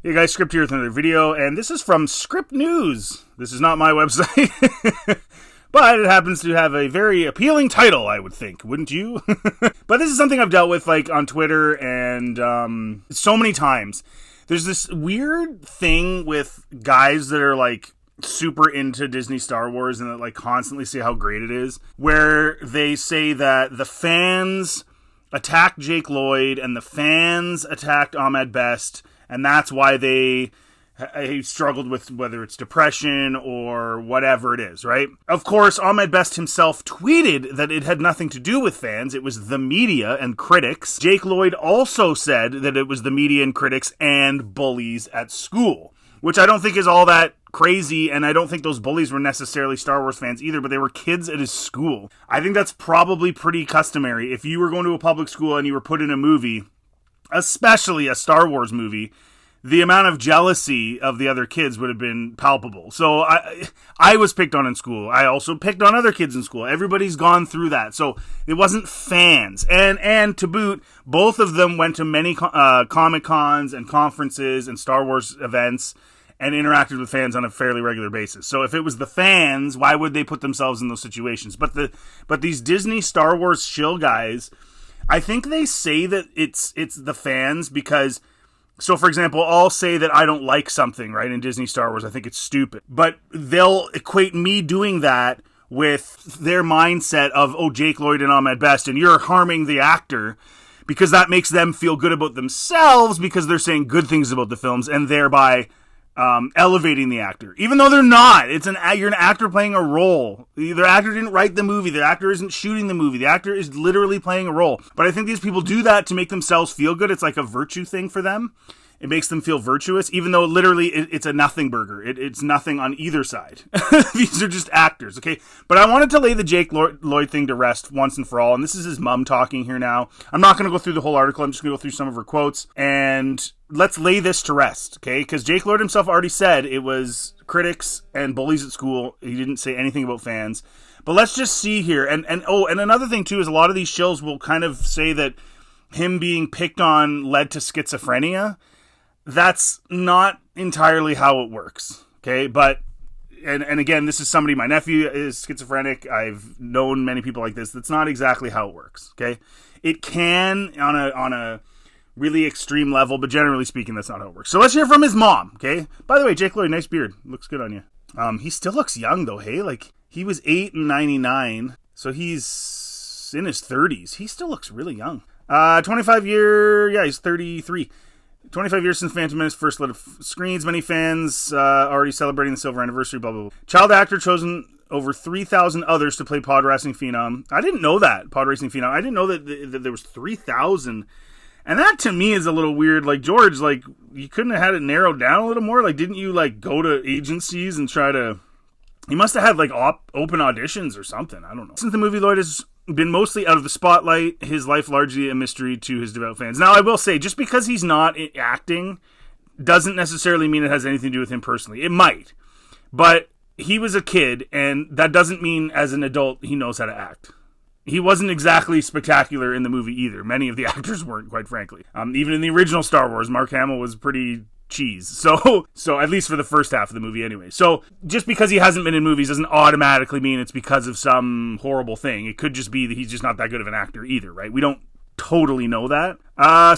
Hey guys, Script here with another video, and this is from Script News. This is not my website, but it happens to have a very appealing title, I would think, wouldn't you? But this is something I've dealt with like on Twitter and so many times. There's this weird thing with guys that are like super into Disney Star Wars and that like constantly say how great it is, where they say that the fans attacked Jake Lloyd and the fans attacked Ahmed Best, and that's why they struggled with whether it's depression or whatever it is, right? Of course, Ahmed Best himself tweeted that it had nothing to do with fans. It was the media and critics. Jake Lloyd also said that it was the media and critics and bullies at school, which I don't think is all that crazy, and I don't think those bullies were necessarily Star Wars fans either, but they were kids at his school. I think that's probably pretty customary. If you were going to a public school and you were put in a movie, especially a Star Wars movie, the amount of jealousy of the other kids would have been palpable. So I was picked on in school. I also picked on other kids in school. Everybody's gone through that. So it wasn't fans. And to boot, both of them went to many Comic-Cons and conferences and Star Wars events and interacted with fans on a fairly regular basis. So if it was the fans, why would they put themselves in those situations? But these Disney Star Wars shill guys, I think they say that it's the fans because, so for example, I'll say that I don't like something, right, in Disney Star Wars. I think it's stupid. But they'll equate me doing that with their mindset of, oh, Jake Lloyd and Ahmed Best, and you're harming the actor, because that makes them feel good about themselves because they're saying good things about the films and thereby elevating the actor, even though they're not. You're an actor playing a role. The actor didn't write the movie. The actor isn't shooting the movie. The actor is literally playing a role. But I think these people do that to make themselves feel good. It's like a virtue thing for them. It makes them feel virtuous, even though literally it's a nothing burger. It's nothing on either side. These are just actors, okay? But I wanted to lay the Jake Lloyd thing to rest once and for all, and this is his mom talking here now. I'm not going to go through the whole article. I'm just going to go through some of her quotes, and let's lay this to rest, okay? Because Jake Lloyd himself already said it was critics and bullies at school. He didn't say anything about fans. But let's just see here. And another thing, too, is a lot of these shills will kind of say that him being picked on led to schizophrenia. That's not entirely how it works, okay? But, and again, this is somebody, my nephew is schizophrenic. I've known many people like this. That's not exactly how it works, okay? It can on a really extreme level, but generally speaking, that's not how it works. So let's hear from his mom, okay? By the way, Jake Lloyd, nice beard. Looks good on you. He still looks young, though, hey? Like, he was 8 in 99, so he's in his 30s. He still looks really young. 25-year, yeah, he's 33. 25 years since Phantom Menace first lit screens. Many fans already celebrating the silver anniversary, blah, blah, blah. Child actor chosen over 3,000 others to play pod racing phenom. I didn't know that, pod racing phenom. I didn't know that there was 3,000. And that to me is a little weird. Like, George, like, you couldn't have had it narrowed down a little more? Like, didn't you, like, go to agencies and try to... He must have had, like, open auditions or something. I don't know. Since the movie, Lloyd has been mostly out of the spotlight, his life largely a mystery to his devout fans. Now, I will say, just because he's not acting doesn't necessarily mean it has anything to do with him personally. It might. But he was a kid, and that doesn't mean as an adult he knows how to act. He wasn't exactly spectacular in the movie either. Many of the actors weren't, quite frankly. Even in the original Star Wars, Mark Hamill was pretty cheese. So at least for the first half of the movie anyway. So just because he hasn't been in movies doesn't automatically mean it's because of some horrible thing. It could just be that he's just not that good of an actor either, right? We don't totally know that.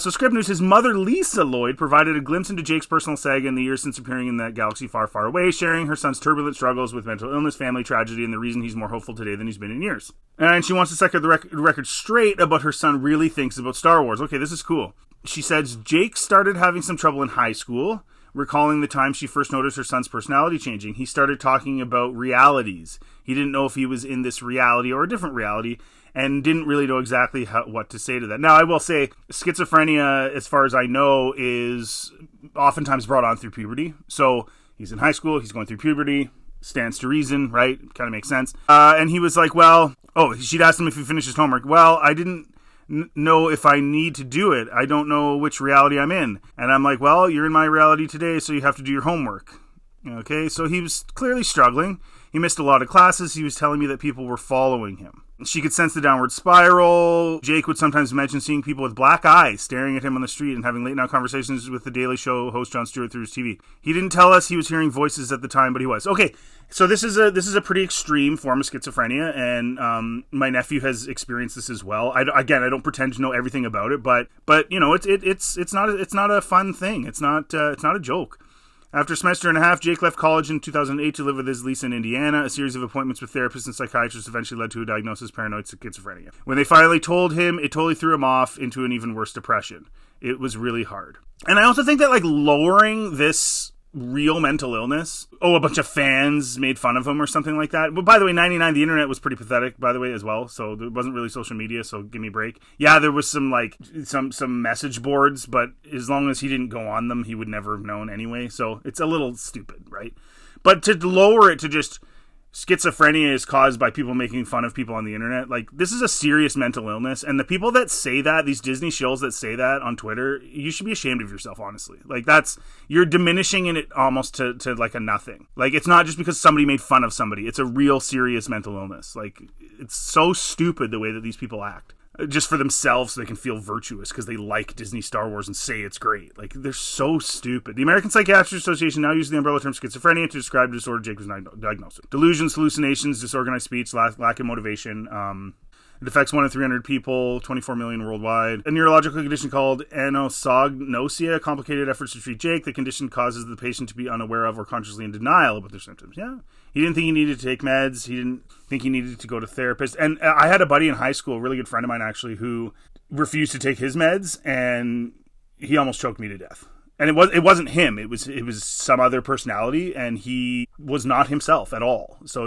So Script News, his mother Lisa Lloyd provided a glimpse into Jake's personal saga in the years since appearing in that galaxy far, far away, sharing her son's turbulent struggles with mental illness, family tragedy, and the reason he's more hopeful today than he's been in years. And she wants to set the record straight about her son really thinks about Star Wars. Okay, this is cool. She says Jake started having some trouble in high school, recalling the time she first noticed her son's personality changing. He started talking about realities. He didn't know if he was in this reality or a different reality, and didn't really know exactly what to say to that. Now, I will say, schizophrenia, as far as I know, is oftentimes brought on through puberty. So he's in high school, he's going through puberty, stands to reason, right? Kind of makes sense. And he was like, she'd asked him if he finished his homework. Well, I didn't know if I need to do it. I don't know which reality I'm in. And I'm like, well, you're in my reality today, so you have to do your homework. Okay, so he was clearly struggling. He missed a lot of classes. He was telling me that people were following him. She could sense the downward spiral. Jake would sometimes mention seeing people with black eyes staring at him on the street and having late-night conversations with the Daily Show host Jon Stewart through his TV. He didn't tell us he was hearing voices at the time, but he was. Okay, so this is a pretty extreme form of schizophrenia, and my nephew has experienced this as well. I don't pretend to know everything about it, but you know, it's not a fun thing. It's not a joke. After a semester and a half, Jake left college in 2008 to live with his Lisa in Indiana. A series of appointments with therapists and psychiatrists eventually led to a diagnosis of paranoid schizophrenia. When they finally told him, it totally threw him off into an even worse depression. It was really hard. And I also think that, like, lowering this real mental illness, a bunch of fans made fun of him or something like that. But by the way, 99, the internet was pretty pathetic, by the way, as well. So there wasn't really social media, so give me a break. Yeah, there was some message boards, but as long as he didn't go on them, he would never have known anyway. So it's a little stupid, right? But to lower it to just schizophrenia is caused by people making fun of people on the internet, like, this is a serious mental illness, and the people that say that, these Disney shills that say that on Twitter, you should be ashamed of yourself, honestly. Like, you're diminishing it almost to like a nothing. Like, it's not just because somebody made fun of somebody, it's a real serious mental illness. Like, it's so stupid the way that these people act. Just for themselves so they can feel virtuous because they like Disney Star Wars and say it's great. Like, they're so stupid. The American Psychiatric Association now uses the umbrella term schizophrenia to describe the disorder Jake was diagnosed with. Delusions, hallucinations, disorganized speech, lack of motivation. It affects 1 in 300 people, 24 million worldwide. A neurological condition called anosognosia, complicated efforts to treat Jake. The condition causes the patient to be unaware of or consciously in denial about their symptoms. Yeah. He didn't think he needed to take meds. He didn't think he needed to go to therapist. And I had a buddy in high school, a really good friend of mine actually, who refused to take his meds, and he almost choked me to death. And it wasn't him. It was some other personality, and he was not himself at all. So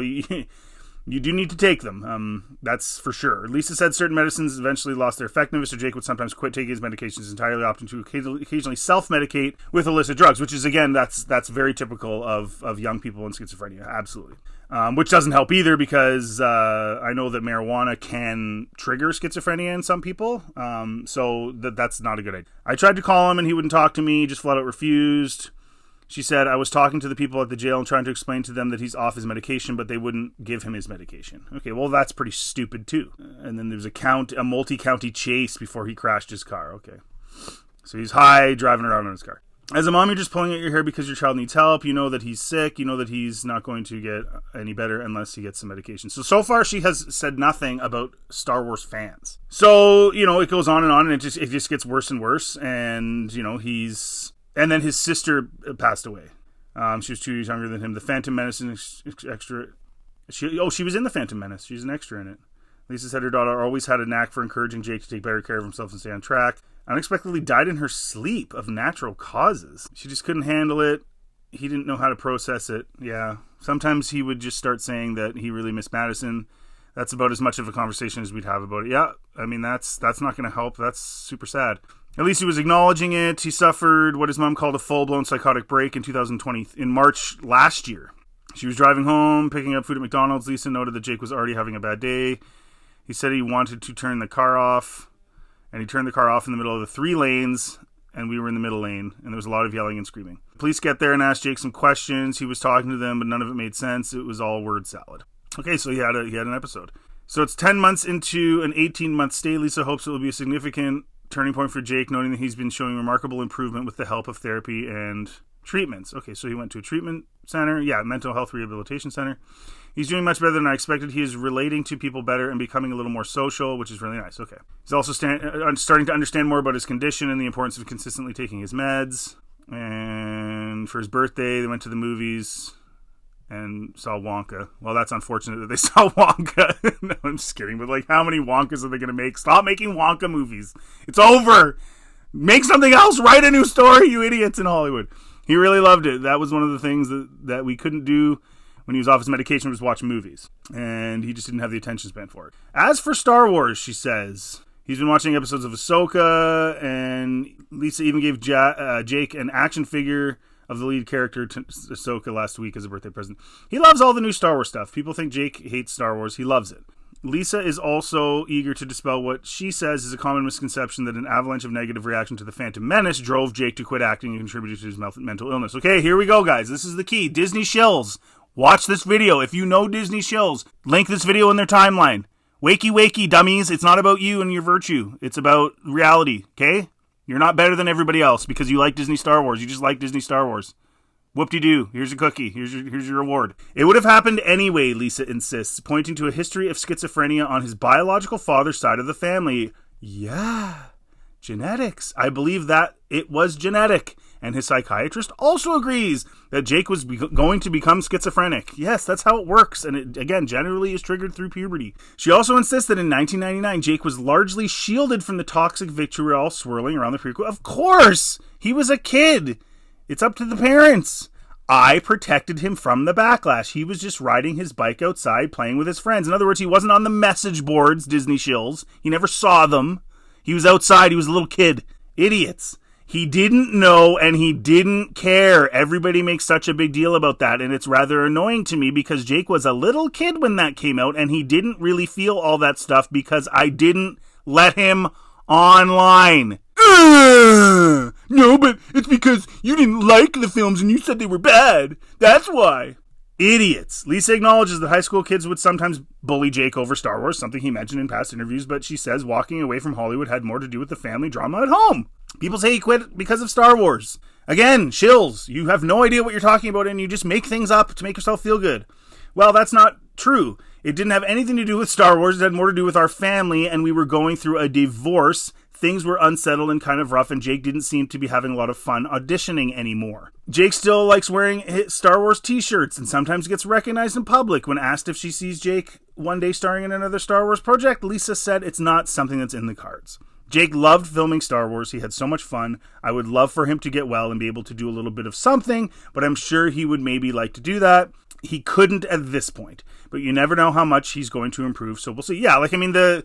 you do need to take them. That's for sure. Lisa said certain medicines eventually lost their effectiveness, so Jake would sometimes quit taking his medications entirely, opting to occasionally self-medicate with illicit drugs, which is, again, that's very typical of young people in schizophrenia. Absolutely. Which doesn't help either, because I know that marijuana can trigger schizophrenia in some people, so that's not a good idea. I tried to call him, and he wouldn't talk to me, just flat out refused. She said, I was talking to the people at the jail and trying to explain to them that he's off his medication, but they wouldn't give him his medication. Okay, well, that's pretty stupid, too. And then there's a multi-county chase before he crashed his car. Okay. So he's high, driving around in his car. As a mom, you're just pulling at your hair because your child needs help. You know that he's sick. You know that he's not going to get any better unless he gets some medication. So far, she has said nothing about Star Wars fans. So, it goes on, and it just gets worse and worse. And, and then his sister passed away. She was 2 years younger than him. The Phantom Menace extra. She was in The Phantom Menace. She's an extra in it. Lisa said her daughter always had a knack for encouraging Jake to take better care of himself and stay on track. Unexpectedly died in her sleep of natural causes. She just couldn't handle it. He didn't know how to process it. Yeah. Sometimes he would just start saying that he really missed Madison. That's about as much of a conversation as we'd have about it. Yeah. I mean, that's not going to help. That's super sad. At least he was acknowledging it. He suffered what his mom called a full-blown psychotic break in 2020, in March last year. She was driving home, picking up food at McDonald's. Lisa noted that Jake was already having a bad day. He said he wanted to turn the car off, and he turned the car off in the middle of the 3 lanes, and we were in the middle lane, and there was a lot of yelling and screaming. Police get there and asked Jake some questions. He was talking to them, but none of it made sense. It was all word salad. Okay, so he had an episode. So it's 10 months into an 18-month stay. Lisa hopes it will be a significant turning point for Jake, noting that he's been showing remarkable improvement with the help of therapy and treatments. Okay, so he went to a treatment center. Yeah, mental health rehabilitation center. He's doing much better than I expected. He is relating to people better and becoming a little more social, which is really nice. Okay. He's also starting to understand more about his condition and the importance of consistently taking his meds. And for his birthday, they went to the movies and saw Wonka. Well, that's unfortunate that they saw Wonka. No, I'm just kidding. But, how many Wonkas are they going to make? Stop making Wonka movies. It's over. Make something else. Write a new story, you idiots in Hollywood. He really loved it. That was one of the things that we couldn't do when he was off his medication, was watch movies. And he just didn't have the attention span for it. As for Star Wars, she says, he's been watching episodes of Ahsoka, and Lisa even gave Jake an action figure of the lead character to Ahsoka last week as a birthday present. He loves all the new Star Wars stuff. People think Jake hates Star Wars. He loves it. Lisa is also eager to dispel what she says is a common misconception that an avalanche of negative reaction to The Phantom Menace drove Jake to quit acting and contributed to his mental illness. Okay, here we go, guys. This is the key. Disney shills. Watch this video. If you know Disney shills, link this video in their timeline. Wakey, wakey, dummies. It's not about you and your virtue. It's about reality, okay? You're not better than everybody else because you like Disney Star Wars. You just like Disney Star Wars. Whoop-de-doo. Here's a cookie. Here's your reward. It would have happened anyway, Lisa insists, pointing to a history of schizophrenia on his biological father's side of the family. Yeah, genetics. I believe that it was genetic. And his psychiatrist also agrees that Jake was going to become schizophrenic. Yes, that's how it works. And it, again, generally is triggered through puberty. She also insists that in 1999, Jake was largely shielded from the toxic vitriol swirling around the prequel. Of course! He was a kid. It's up to the parents. I protected him from the backlash. He was just riding his bike outside playing with his friends. In other words, he wasn't on the message boards, Disney shills. He never saw them. He was outside. He was a little kid. Idiots. He didn't know and he didn't care. Everybody makes such a big deal about that, and it's rather annoying to me because Jake was a little kid when that came out and he didn't really feel all that stuff because I didn't let him online. No, but it's because you didn't like the films and you said they were bad. That's why. Idiots. Lisa acknowledges that high school kids would sometimes bully Jake over Star Wars, something he mentioned in past interviews, but she says walking away from Hollywood had more to do with the family drama at home. People say he quit because of Star Wars. Again, shills. You have no idea what you're talking about and you just make things up to make yourself feel good. Well, that's not true. It didn't have anything to do with Star Wars. It had more to do with our family, and we were going through a divorce. Things were unsettled and kind of rough, and Jake didn't seem to be having a lot of fun auditioning anymore. Jake still likes wearing Star Wars t-shirts and sometimes gets recognized in public. When asked if she sees Jake one day starring in another Star Wars project, Lisa said it's not something that's in the cards. Jake loved filming Star Wars. He had so much fun. I would love for him to get well and be able to do a little bit of something, but I'm sure he would maybe like to do that. He couldn't at this point, but you never know how much he's going to improve, so we'll see. Yeah, like, I mean, the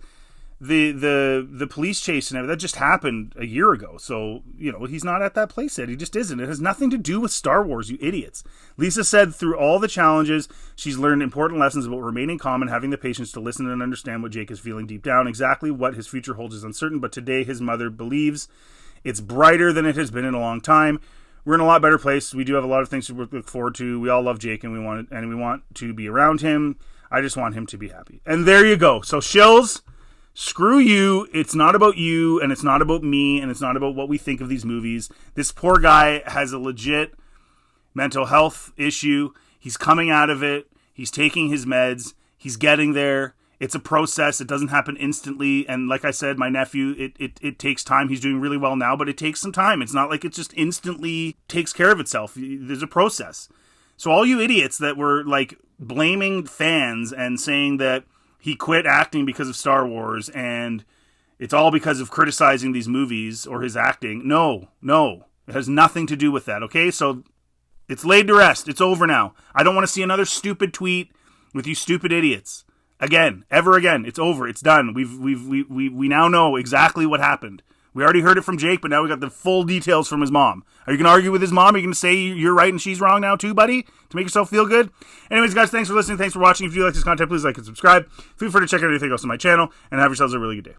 police chase and everything, that just happened a year ago, so, you know, he's not at that place yet. He just isn't. It has nothing to do with Star Wars, you idiots. Lisa said through all the challenges, she's learned important lessons about remaining calm and having the patience to listen and understand what Jake is feeling deep down. Exactly what his future holds is uncertain, but today his mother believes it's brighter than it has been in a long time. We're in a lot better place. We do have a lot of things to look forward to. We all love Jake and we want to be around him. I just want him to be happy. And there you go. So shills, screw you. It's not about you, and it's not about me, and it's not about what we think of these movies. This poor guy has a legit mental health issue. He's coming out of it. He's taking his meds. He's getting there. It's a process. It doesn't happen instantly. And like I said, my nephew, it takes time. He's doing really well now, but it takes some time. It's not like it just instantly takes care of itself. There's a process. So all you idiots that were like blaming fans and saying that he quit acting because of Star Wars and it's all because of criticizing these movies or his acting. No. It has nothing to do with that, okay? So it's laid to rest. It's over now. I don't want to see another stupid tweet with you stupid idiots. Ever again. It's over. It's done. We now know exactly what happened. We already heard it from Jake, but now we got the full details from his mom. Are you going to argue with his mom? Are you going to say you're right and she's wrong now too, buddy? To make yourself feel good? Anyways, guys, thanks for listening. Thanks for watching. If you like this content, please like and subscribe. Feel free to check out anything else on my channel, and have yourselves a really good day.